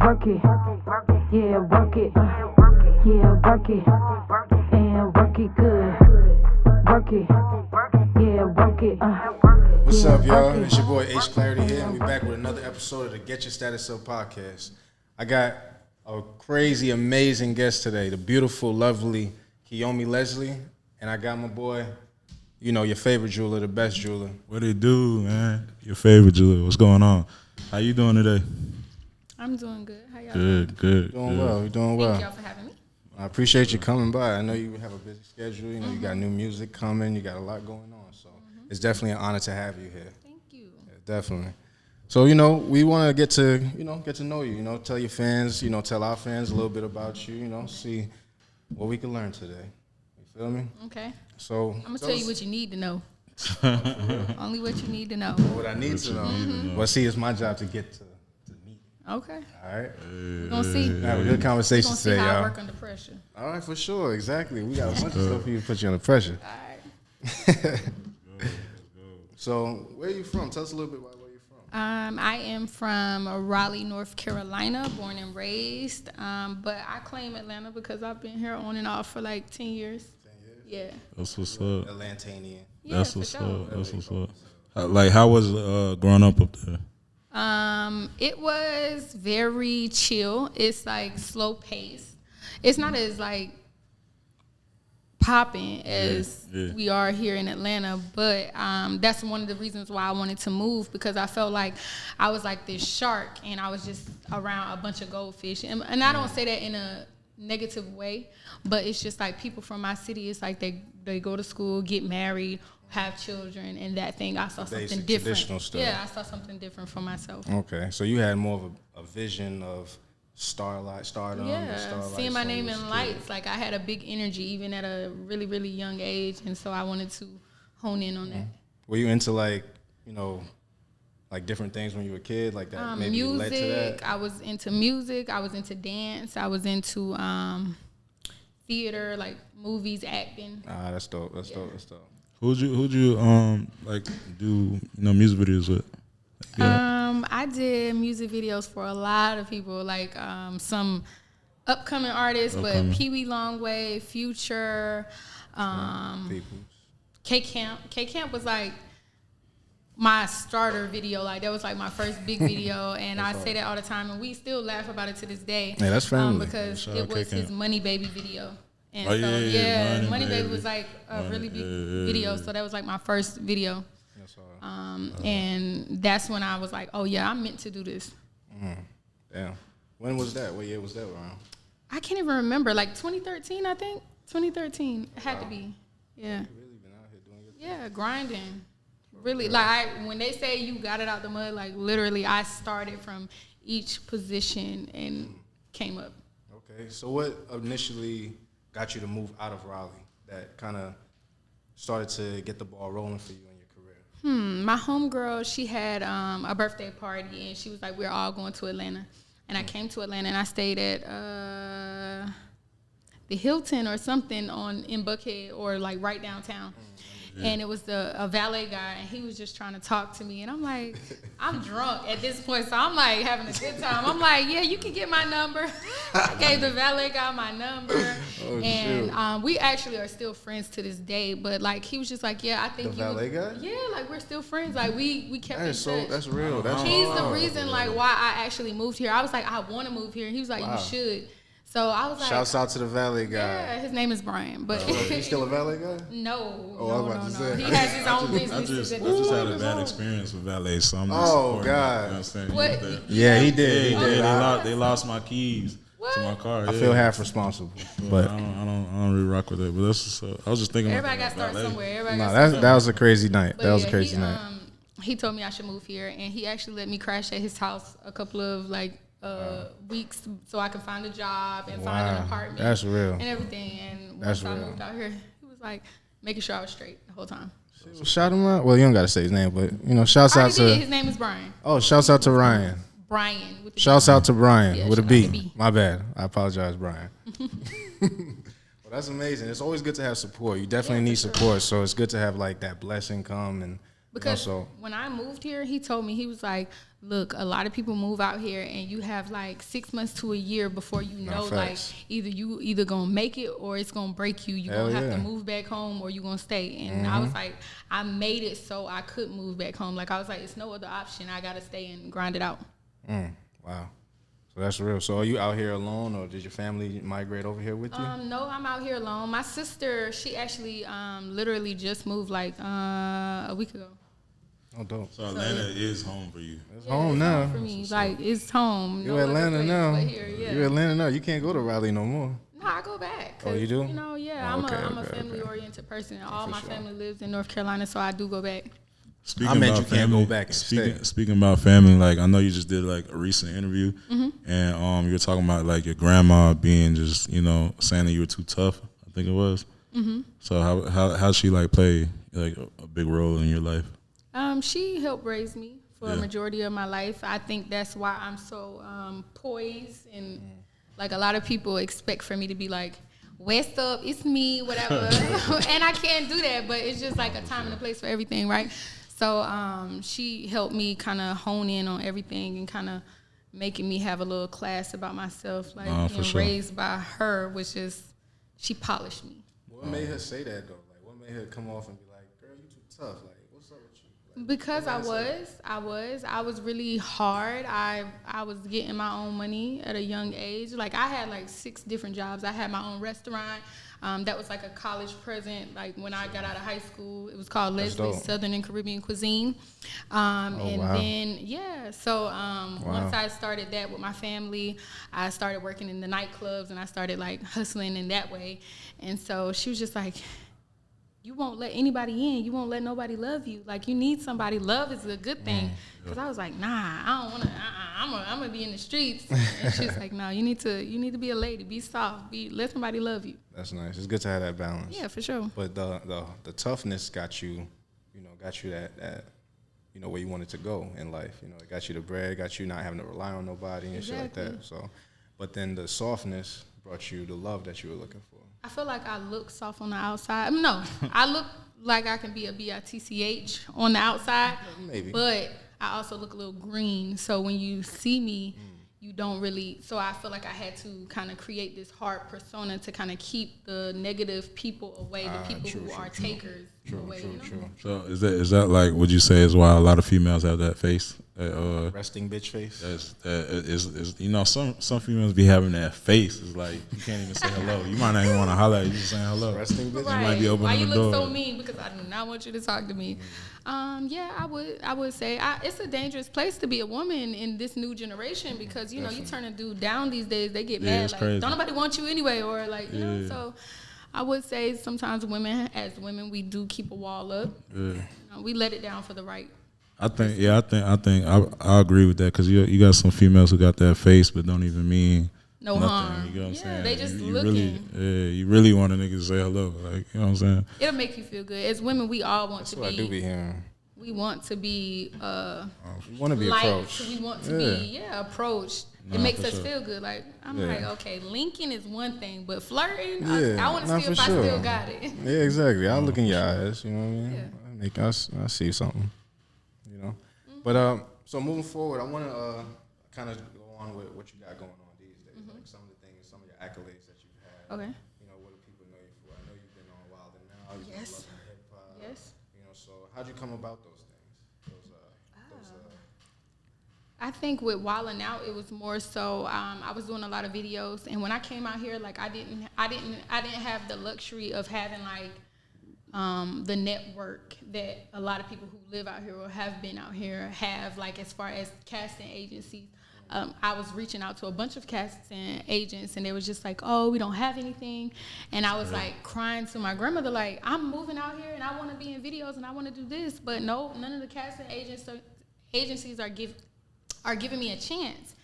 work it, yeah, work it, yeah, work it, and work it good, work it, yeah, work it. What's up, y'all? It's your boy H Clarity here, and we back with another episode of the Get Your Status Up podcast. I got a crazy, amazing guest today, the beautiful, lovely KiyomiLeslie, and I got my boy, you know, your favorite jeweler, the best jeweler. What it do, man? Your favorite jeweler. What's going on? How you doing today? I'm doing good. How y'all Good, good. Doing well. You're doing well. Thank y'all for having me. I appreciate you coming by. I know you have a busy schedule. You know, you got new music coming. You got a lot going on. So it's definitely an honor to have you here. Thank you. Yeah, definitely. So, you know, we want to get to know you, tell your fans, tell our fans a little bit about you, see what we can learn today. You feel me? Okay. So I'm going to tell you what you need to know. Only what you need to know. What I need to know. Well, see, it's my job to get to meet. Okay. All right. We're going to see. Have a good conversation We're going to see today, how y'all. I work under pressure. All right, for sure. Exactly. We got a bunch of stuff for you to put you under pressure. All right. So, where are you from? Tell us a little bit about where you're from. I am from Raleigh, North Carolina, born and raised. But I claim Atlanta because I've been here on and off for like 10 years. 10 years? Yeah. That's what's up. Atlantanian. Yeah, That's for what's sure. up. That's what's up. How was growing up there? It was very chill. It's like slow paced. It's not as like popping as we are here in Atlanta, but that's one of the reasons why I wanted to move, because I felt like I was like this shark and I was just around a bunch of goldfish. And I don't say that in a negative way, but it's just like people from my city, it's like they go to school, get married, have children, and that thing. I saw something Basic, different. traditional stuff. Yeah, I saw something different for myself. Okay, so you had more of a vision of stardom. Yeah, starlight, seeing my so name you in was lights, like I had a big energy even at a really, really young age, and so I wanted to hone in on that. Were you into like different things when you were a kid, like that? Maybe you led to Music. that. I was into music. I was into dance. I was into theater, like movies, acting. Ah, that's dope. That's dope. Who'd you like do music videos with? I did music videos for a lot of people, like some upcoming artists, but Pee Wee Longway, Future, K Camp. K Camp was like my starter video. Like that was like my first big video, and I say that all the time, and we still laugh about it to this day. Yeah, that's family. Because Shout it out was K-Camp. his Money Baby video. And Oh, so, yeah, Money Baby Baby. was like a really big video, so that was like my first video. That's all. And that's when I was like, oh yeah, I'm meant to do this. Damn. When was that? What year was that around? I can't even remember, like 2013, I think. 2013, it had to be. Yeah. You really been out here doing your thing. Yeah, grinding. Really, like when they say you got it out the mud, like literally I started from each position and came up. Okay, so what initially got you to move out of Raleigh that kind of started to get the ball rolling for you in your career? My homegirl, she had a birthday party, and she was like, we're all going to Atlanta. And I came to Atlanta, and I stayed at the Hilton or something in Buckhead, or like right downtown. And it was a valet guy, and he was just trying to talk to me. And I'm like, I'm drunk at this point, so I'm like having a good time. I'm like, yeah, you can get my number. I gave the valet guy my number. And we actually are still friends to this day. But like, he was just like, yeah, I think The valet guy? Yeah, like we're still friends. Like we kept in touch. That's real. That's He's the hard. reason like why I actually moved here. I was like, I want to move here. And he was like, Wow. you should. So I was like, Shouts out to the valet guy. yeah, his name is Brian. But He's still a valet guy? no, Oh, I was about to say. He has his own I business. just had a bad experience with valet, so I'm just Oh, supporting God. it, you know what I'm saying? What? Yeah, he did. They lost my keys to my car. I feel half responsible, but I don't really rock with it. But that's I was just thinking. Everybody got about to start valet. somewhere. Everybody nah, got to that was a crazy night. But That was a yeah, crazy night. He told me I should move here, and he actually let me crash at his house a couple of weeks so I could find a job and find an apartment. That's real. And everything. And That's once I real. moved out here, he was like making sure I was straight the whole time. Shout him out. Well, you don't got to say his name, but shouts I out already did. to. His name is Brian. Oh, shouts out to Ryan. Brian. With the Shouts out to Brian Yeah, with a shout out to B. B. My bad. I apologize, Brian. Well, that's amazing. It's always good to have support. You definitely need support, so it's good to have like that blessing come and Because Also, when I moved here, he told me, he was like, look, a lot of people move out here and you have like 6 months to a year before you know, like either gonna make it or it's gonna break you. You're gonna have to move back home or you're gonna stay. And I was like, I made it so I could move back home. Like I was like, it's no other option. I gotta stay and grind it out. Wow. So that's real. So are you out here alone, or did your family migrate over here with you? No, I'm out here alone. My sister, she actually literally just moved like a week ago. Oh, dope. So Atlanta is home for you. It's home now. Home for me, like it's home. You Atlanta now. Here, yeah. You Atlanta now. You can't go to Raleigh no more. No, I go back. Oh, you do? You know, yeah. Oh, I'm a family-oriented person. All my family lives in North Carolina, so I do go back. Speaking I meant about you can't family, go back and stay. Speaking about family, like I know you just did like a recent interview, and you were talking about like your grandma being just saying that you were too tough. I think it was. So how she like play like a big role in your life? She helped raise me for a majority of my life. I think that's why I'm so poised, and like a lot of people expect for me to be like, West up, it's me, whatever. And I can't do that, but it's just like a time and a place for everything, right? So she helped me kind of hone in on everything and kind of making me have a little class about myself. Like being raised by her was just, she polished me. What made her say that though? Like what made her come off and be like, girl, you too tough? Like what's up with you? Like, because I was really hard. I was getting my own money at a young age. Like I had like 6 different jobs. I had my own restaurant. That was like a college present. Like when I got out of high school, it was called Leslie's Southern and Caribbean Cuisine. Then so once I started that with my family, I started working in the nightclubs and I started like hustling in that way. And so she was just like, you won't let anybody in. You won't let nobody love you. Like you need somebody. Love is a good thing. Cause I was like, nah, I don't wanna. I'm gonna be in the streets. And she's like, no, you need to be a lady. Be soft. Let somebody love you. That's nice. It's good to have that balance. Yeah, for sure. But the toughness got you that where you wanted to go in life. It got you the bread. Got you not having to rely on nobody and shit like that. So, but then the softness brought you the love that you were looking for. I feel like I look soft on the outside. No, I look like I can be a bitch on the outside. Maybe. But I also look a little green. So when you see me, you don't really. So I feel like I had to kind of create this hard persona to kind of keep the negative people away, the people who are takers away. True. So is that like, would you say is why a lot of females have that face? Resting bitch face. Some females be having that face. It's like you can't even say hello. You might not even want to holler at you saying hello. Resting bitch. Right. You might be opening why the you door. look so mean? Because I do not want you to talk to me. I would say it's a dangerous place to be a woman in this new generation because you turn a dude down these days, they get mad. Like, crazy. Don't nobody want you anyway, or like So I would say sometimes as women, we do keep a wall up. Yeah. We let it down for the right. I think I agree with that because you got some females who got that face but don't even mean no nothing. harm. You know what I'm saying? They just you looking. You really want a nigga to say hello, like you know what I'm saying? It'll make you feel good. As women, we all want That's to what be. I do be hearing. We want to be. We want to be liked. approached. We want to be approached. It makes us feel good. Like I'm like, okay, linking is one thing, but flirting, I want to see if I still got it. Yeah, exactly. I'll look in your eyes. You know what I mean? Yeah. I see something. But so moving forward, I want to kind of go on with what you got going on these days, like some of the things, some of your accolades that you've had. Okay. What do people know you for? I know you've been on Wild and Now. You've been loving hip hop. Yes. So how'd you come about those things? I think with Wild and Out, it was more so I was doing a lot of videos, and when I came out here, like I didn't have the luxury of having like the network that a lot of people who live out here or have been out here have, like as far as casting agencies. I was reaching out to a bunch of casting agents, and they was just like, oh, we don't have anything. And I was like crying to my grandmother, like, I'm moving out here and I want to be in videos and I want to do this, but no, none of the casting agencies are giving me a chance.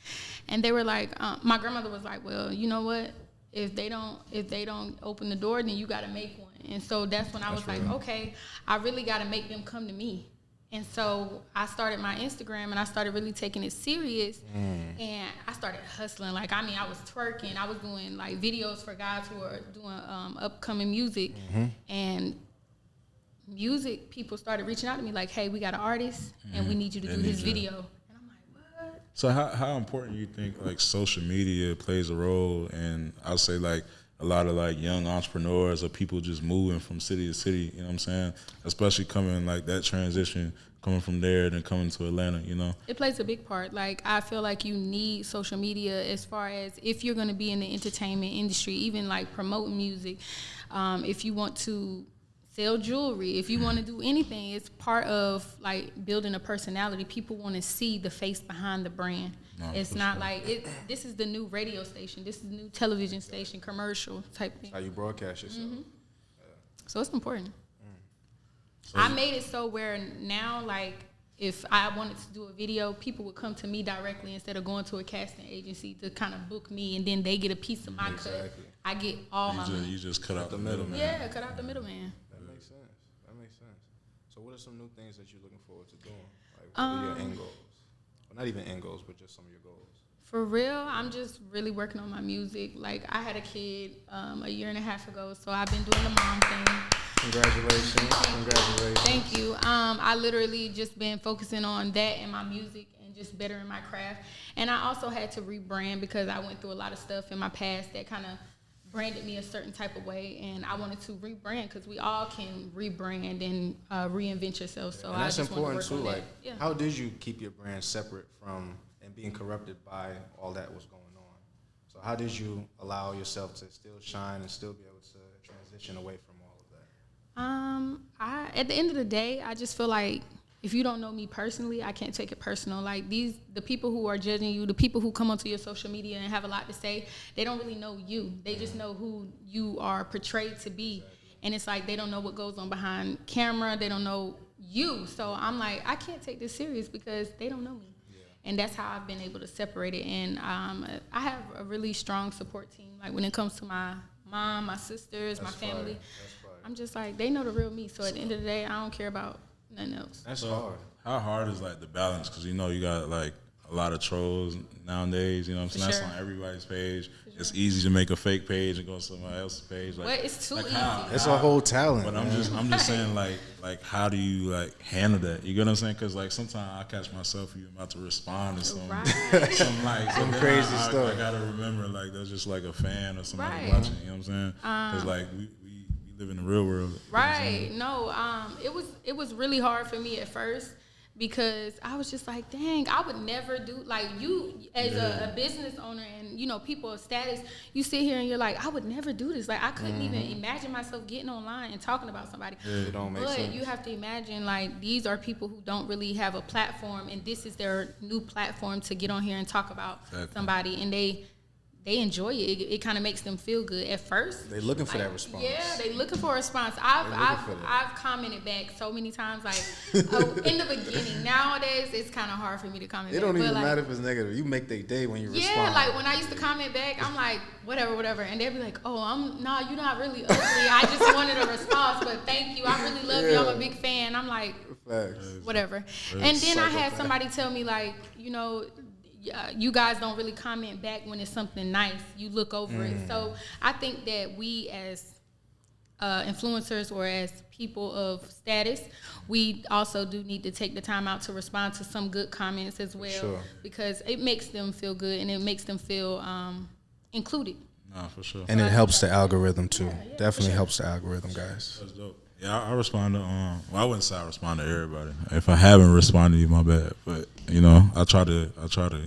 And they were like, my grandmother was like, well, you know what? If they don't open the door, then you got to make one. And so that's when I was like, okay, I really got to make them come to me. And so I started my Instagram, and I started really taking it serious. And I started hustling. Like, I mean, I was twerking. I was doing, like, videos for guys who are doing upcoming music. And music people started reaching out to me like, hey, we got an artist and we need you to do his video. And I'm like, what? So how important you think like social media plays a role in, I'll say like a lot of like young entrepreneurs or people just moving from city to city, you know what I'm saying? Especially coming like that transition, coming from there then coming to Atlanta, you know? It plays a big part. Like, I feel like you need social media as far as if you're going to be in the entertainment industry, even like promoting music, if you want to sell jewelry, if you want to do anything, it's part of like building a personality. People want to see the face behind the brand. No, it's not sure. Like this is the new radio station, this is the new television station, commercial type thing. How you broadcast yourself. Mm-hmm. So it's important. So I made it so where now, like, if I wanted to do a video, people would come to me directly instead of going to a casting agency to kind of book me, and then they get a piece of my cut. I get all my money. You just cut out the middleman. Yeah, cut out the middleman. That makes sense. That makes sense. So what are some new things that you're looking forward to doing? Like, what are your end goals? Well, not even end goals, but just some of your goals. For real, I'm just really working on my music. Like, I had a kid a year and a half ago, so I've been doing the mom thing. Congratulations. Congratulations. Thank you. I literally just been focusing on that and my music and just bettering my craft. And I also had to rebrand because I went through a lot of stuff in my past that kind of branded me a certain type of way, and I wanted to rebrand because we all can rebrand and reinvent yourself. So and that's I just important too. Like, yeah. How did you keep your brand separate from and being corrupted by all that was going on? So how did you allow yourself to still shine and still be able to transition away from all of that? At the end of the day, I just feel like if you don't know me personally, I can't take it personal. Like the people who are judging you, the people who come onto your social media and have a lot to say, they don't really know you. They just know who you are portrayed to be. And it's like they don't know what goes on behind camera. They don't know you. So I'm like, I can't take this serious because they don't know me. Yeah. And that's how I've been able to separate it. And I have a really strong support team. Like when it comes to my mom, my sisters, my family, I'm just like, they know the real me. So at the end of the day, I don't care about nothing else. That's hard. How hard is like the balance? Because you know you got like a lot of trolls nowadays. You know what I'm saying? Sure. That's on everybody's page. Sure. It's easy to make a fake page and go to somebody else's page. Like, well, it's too easy. It's a whole talent. But I'm just saying like how do you like handle that? You get what I'm saying? Because like sometimes I catch myself even about to respond to some crazy stuff. I gotta remember like that's just like a fan or somebody watching. You know what I'm saying? Because like we live in the real world. Right. No, it was really hard for me at first because I was just like, dang, I would never do, like you as a business owner and, you know, people of status, you sit here and you're like, I would never do this. Like, I couldn't even imagine myself getting online and talking about somebody. Yeah, it don't make sense. But you have to imagine, like, these are people who don't really have a platform, and this is their new platform to get on here and talk about somebody, and they enjoy it. It kind of makes them feel good at first. They're looking for that response. Yeah, they looking for a response. I've commented back so many times, like in the beginning. Nowadays, it's kind of hard for me to comment. It don't even matter if it's negative. You make their day when you respond. Yeah, like when I used to comment back, I'm like, whatever, and they'd be like, oh, you're not really ugly. I just wanted a response, but thank you. I really love you. I'm a big fan. I'm like, whatever. And then I had somebody tell me, like, you know, you guys don't really comment back when it's something nice. You look over it. So I think that we as influencers or as people of status, we also do need to take the time out to respond to some good comments as well, because it makes them feel good and it makes them feel included. Nah, for sure. And it helps the algorithm too. Definitely helps the algorithm, guys. That's dope. Yeah, I respond to, well, I wouldn't say I respond to everybody. If I haven't responded to you, my bad. But, you know, I try to,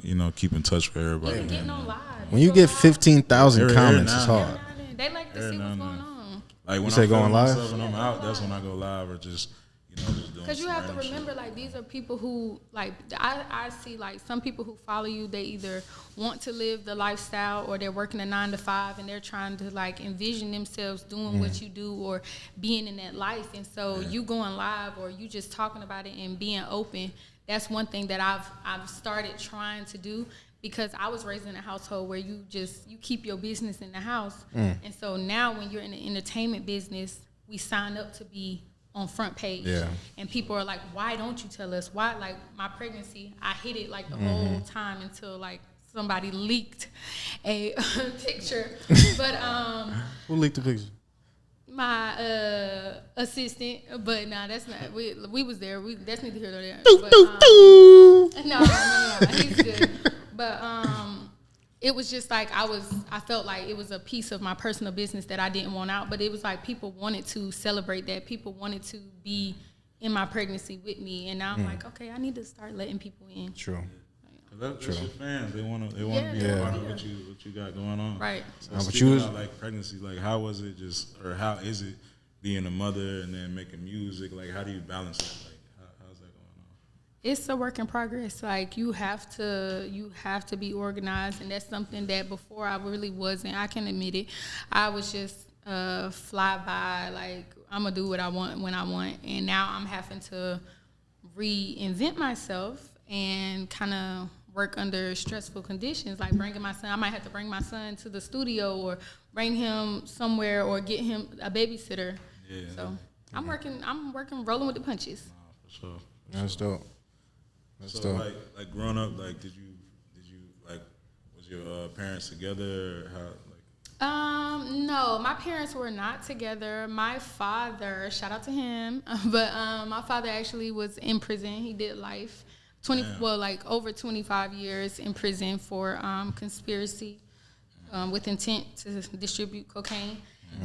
you know, keep in touch with everybody. Getting on live. When you get 15,000 comments, it's hard. They like to see what's going on. Like when you say going live? When I'm out, that's when I go live or just, you know, just doing. Because you have to remember, like, these are people who, like, I see, like, some people who follow you, they either want to live the lifestyle or they're working a 9 to 5 and they're trying to, like, envision themselves doing what you do or being in that life. And so you going live or you just talking about it and being open, that's one thing that I've started trying to do, because I was raised in a household where you keep your business in the house. And so now when you're in the entertainment business, we sign up to be on front page. And people are like, why don't you tell us? Why? Like, my pregnancy, I hid it like the whole time until like somebody leaked a picture. But who leaked the picture? my assistant, but nah, that's not. We was there. That's neither here nor there. But, no, he's good. But it was just like I felt like it was a piece of my personal business that I didn't want out. But it was like people wanted to celebrate that. People wanted to be in my pregnancy with me, and now I'm like, okay, I need to start letting people in. True. That's your fans. They want to be a part of what you got going on. Right. So speaking about like pregnancy, like how was it or how is it being a mother and then making music? Like how do you balance that? Like how's that going on? It's a work in progress. Like you have to be organized, and that's something that before I really wasn't. I can admit it. I was just fly by, like I'm gonna do what I want when I want, and now I'm having to reinvent myself and kind of work under stressful conditions, like bringing my son. I might have to bring my son to the studio or bring him somewhere or get him a babysitter. Yeah. So I'm working, rolling with the punches. For sure. That's dope. That's dope. Like growing up, like did you like was your parents together or how? No, my parents were not together. My father, shout out to him, but my father actually was in prison. He did life. Over 25 years in prison for conspiracy with intent to distribute cocaine.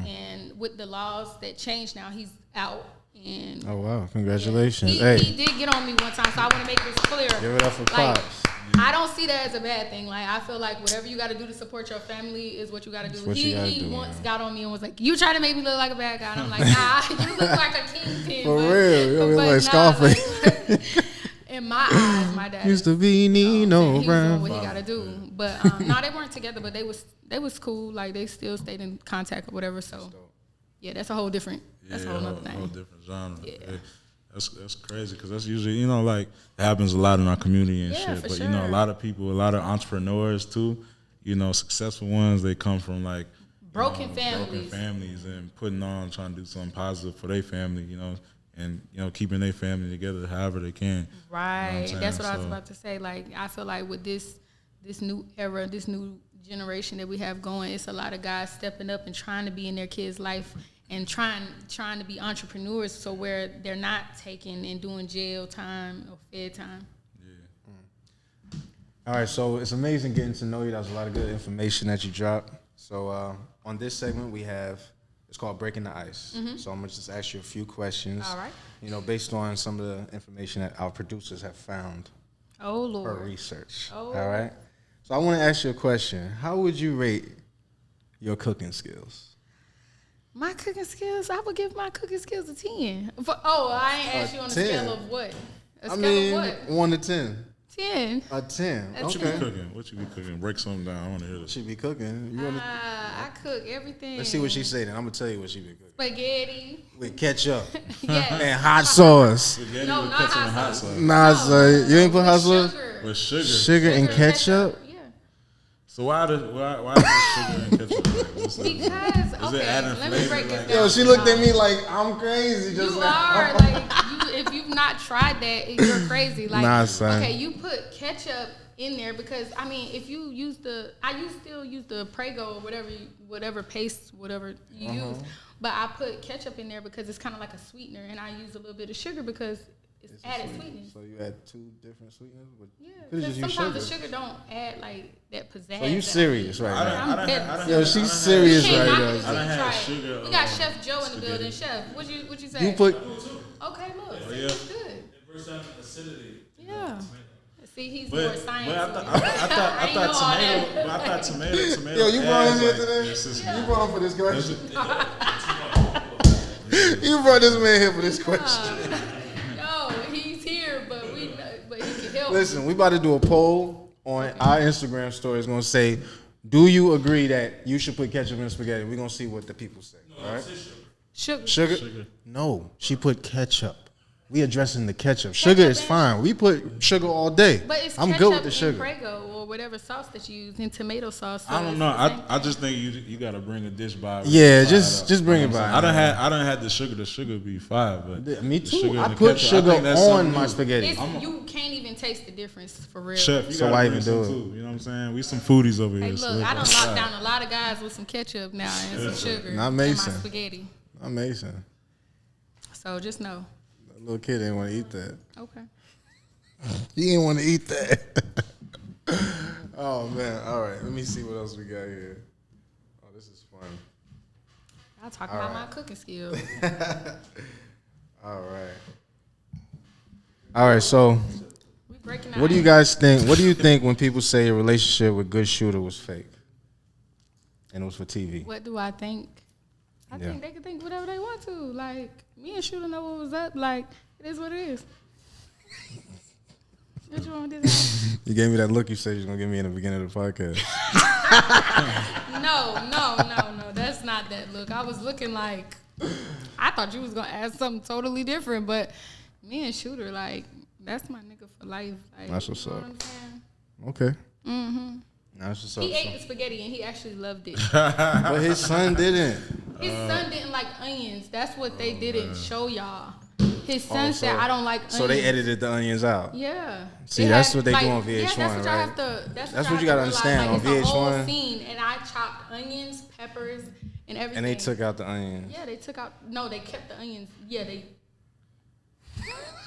And with the laws that changed now, he's out. And oh, wow. Congratulations. He did get on me one time, so I want to make this clear. Give it up for Pops. I don't see that as a bad thing. Like, I feel like whatever you got to do to support your family is what you got to do. He once got on me and was like, you try to make me look like a bad guy. And I'm like, nah, you look like a kingpin. For real. You look like Scarface. In my eyes, my dad used to be Nino Brown. What he got to do. But no, they weren't together, but they was cool. Like, they still stayed in contact or whatever. So, yeah, that's a whole different, that's a whole other thing. A whole different genre. Yeah. That's crazy because that's usually, like, it happens a lot in our community and shit. But, sure. A lot of people, a lot of entrepreneurs too, successful ones, they come from, like, broken families and putting on, trying to do something positive for their family, and, keeping their family together however they can. Right. That's what I was about to say. Like, I feel like with this new era, this new generation that we have going, it's a lot of guys stepping up and trying to be in their kids' life and trying to be entrepreneurs, so where they're not taking and doing jail time or fed time. Yeah. All right, so it's amazing getting to know you. That was a lot of good information that you dropped. So on this segment, it's called Breaking the Ice. Mm-hmm. So I'm going to just ask you a few questions. All right. Based on some of the information that our producers have found. Oh, Lord. For research. Oh. All right. So I want to ask you a question. How would you rate your cooking skills? My cooking skills? I would give my cooking skills a 10. I ain't asked you on a scale of what? A scale of what? 1 to 10. 10. A 10. What you be cooking? What you be cooking? Break something down. I want to hear this. She be cooking. I cook everything. Let's see what she say then. I'm going to tell you what she be cooking. Spaghetti. With ketchup. Yes. And hot sauce. Spaghetti no, with not ketchup hot and hot sauce. sauce. Nah, son. You ain't put hot sauce? With sugar. Sugar and ketchup? Yeah. So why is the sugar and ketchup? Because, let me break this down. Yo, she looked at me like I'm crazy. You are. If you've not tried that, you're crazy. Like, nah, son. Okay, you put ketchup in there because, if you use still use the Prego or whatever paste, whatever you use. But I put ketchup in there because it's kind of like a sweetener, and I use a little bit of sugar because it's added sweetness. So you add 2 different sweeteners? Yeah, because sometimes the sugar don't add like that pizzazz. So you serious right now? Yo, she's serious right now. I done had sugar. We got Chef Joe in the building. Chef, what you say? You put. Okay, look. Yeah. Good. It bursts out acidity. Yeah. See, he's more science. But I thought tomato. Yo, you brought him here today? Yeah. You brought him for this question. You brought this man here for this question. No, he's here, but he can help. Listen, we about to do a poll on our Instagram story. It's going to say, do you agree that you should put ketchup in spaghetti? We're going to see what the people say. No, all right? Sugar. No, she put ketchup. We addressing the ketchup. Sugar is fine. We put sugar all day. But it's I'm ketchup good with the sugar. and Prego or whatever sauce that you use, and tomato sauce. So I don't know. I just think you got to bring a dish by. Yeah, just bring it by. I done had the sugar. The sugar be fire, but me too. Sugar I put sugar on my spaghetti. You can't even taste the difference for real. Chef, so why even do it? Too, you know what I'm saying? We some foodies over here. Hey, look, I done locked down a lot of guys with some ketchup now and some sugar. Not in Mason. my spaghetti. Amazing. So just know. That little kid didn't want to eat that. Okay. He didn't want to eat that. Oh, man. All right. Let me see what else we got here. Oh, this is fun. I'll talk about my cooking skills. All right. All right. So, We breaking what do you guys think? What do you think when people say a relationship with Good Shooter was fake and it was for TV? What do I think? I think they can think whatever they want to. Like, me and Shooter know what was up. Like, it is what it is. What you want to do? You gave me that look you said you was going to give me in the beginning of the podcast. No. That's not that look. I was looking like, I thought you was going to ask something totally different. But me and Shooter, like, that's my nigga for life. Like, That's what's you know up. what I'm saying? Okay. Mm-hmm. That's what's up. He ate the spaghetti and he actually loved it. But his son didn't. His son didn't like onions. That's what they didn't show y'all. His son said, I don't like onions. So they edited the onions out. Yeah. See, that's what they do on VH1, that's what y'all right? have to, That's what you gotta understand on It's a whole VH1. scene, and I chopped onions, peppers, and everything. And they took out the onions. Yeah, they took out. No, they kept the onions. Yeah, they.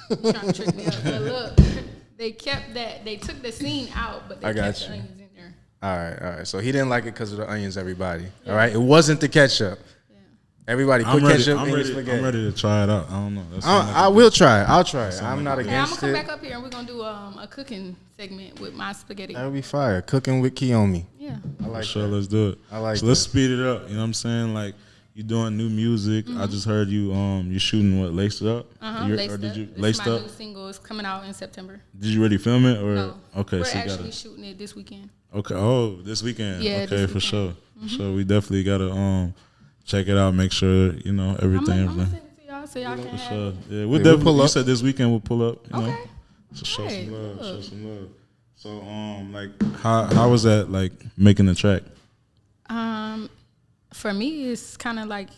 Trying to trick me up. But look, they kept that. They took the scene out, but they kept the onions in there. All right. So he didn't like it because of the onions, everybody. Yeah. All right? It wasn't the ketchup. Everybody put ketchup in your spaghetti. I'm ready to try it out. I don't know. I will try it. I'll try it. I'm not Okay, I'm against gonna it. come back up here and we're gonna do a cooking segment with my spaghetti. That'll be fire. Cooking with Kiyomi. Yeah. I like sure, that. let's do it. I like so let's speed it up. You know what I'm saying? Like, you doing new music. I just heard you you shooting what, Laced Up? Laced or did Up. you This Laced is my Up? new single. It's coming out in September. Did you already film it or No. okay, We're so you actually gotta shooting it this weekend. okay. Oh, this weekend. Yeah, okay, this for sure. weekend. So we definitely gotta check it out, make sure, you know, everything. I'm gonna send it to y'all so y'all can For have sure. it. Yeah, we'll Yeah, definitely pull you up. said this weekend we'll pull up, you know. Okay. So show Right, some love. Show look. some love. So like how was that like making the track? For me, it's kind of like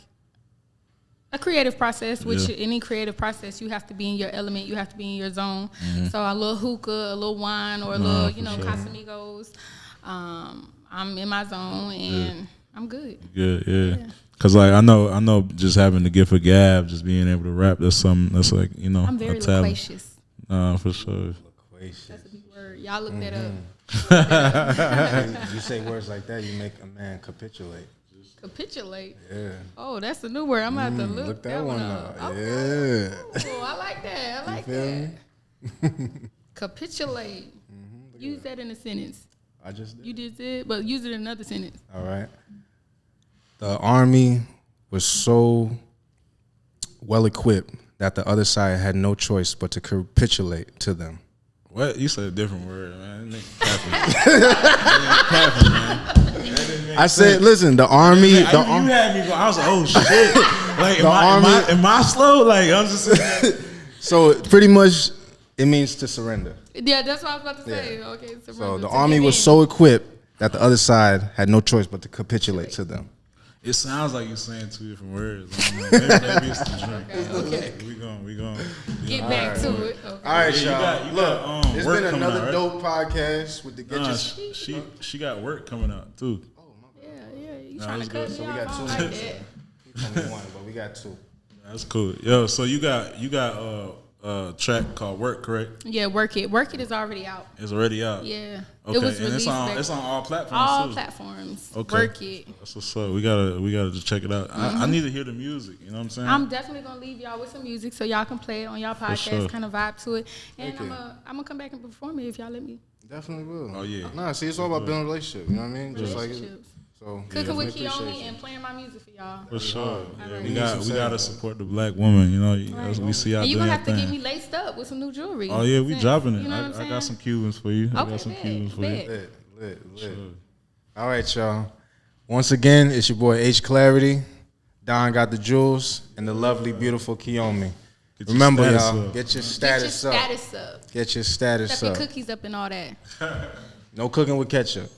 a creative process, which Yeah. any creative process, you have to be in your element, you have to be in your zone. So a little hookah, a little wine, or a little, you know, for sure. Casamigos. I'm in my zone and I'm good. Good, yeah. Cause like I know, just having the gift of gab, just being able to rap, that's something that's like, you know, I'm very a talent. loquacious. For sure. That's a big word. Y'all look that up. You say words like that, you make a man capitulate. Capitulate. Yeah. Oh, that's a new word. I'm going to have to Look that one up. Okay. Yeah. Oh, I like that. I like feel that. Capitulate. Use that in a sentence. I just did. You did it, but use it in another sentence. All right. The army was so well equipped that the other side had no choice but to capitulate to them. What? You said a different word, man. That nigga capping. I said, listen, the army. You had me go. I was like, oh shit. Like, am I slow? Like, I'm just saying. So pretty much, it means to surrender. Yeah, that's what I was about to say. Yeah. Okay, So the army was so equipped that the other side had no choice but to capitulate to them. It sounds like you're saying two different words. I don't know. Maybe it's the drink. Okay. We going. Get back to it. Okay. All right, Yeah, y'all. you Look, got, it's work been coming another out, right? dope podcast with the Get Your... She got work coming out too. Yeah. You trying to cut me So we off? got I two don't like that. Only one, but we got two. That's cool. Yo, so you got a track called Work, correct? Yeah, Work It. Work It is already out. It's already out. Yeah. Okay, It was and released it's on all platforms all too. platforms. Okay. Work It. That's what's up. We gotta just check it out. I need to hear the music. You know what I'm saying? I'm definitely gonna leave y'all with some music so y'all can play it on y'all podcast, sure. kind of vibe to it. And Thank you. I'm gonna come back and perform it if y'all let me. Definitely will. Oh, yeah. Nah, see, it's all about building a relationship. You know what I mean? Just like it. Relationships. So Cooking with definitely appreciate Kiyomi you. and playing my music for y'all. For sure. Yeah, right. we Some gotta sex. support the black woman. You know, we see out And you're there. gonna have to get me laced up with some new jewelry. Oh yeah, we Since, dropping it. You know what I'm I saying? got some Cubans for you. I Okay, got some bet, Cubans for bet. you. Lit. Sure. All right, y'all. Once again, it's your boy H Clarity. Don got the jewels and the lovely, beautiful Kiyomi. Get your Remember, status y'all, up. get your Get your status up. status up. Get your status Step your up. cookies up and all that. No cooking with ketchup.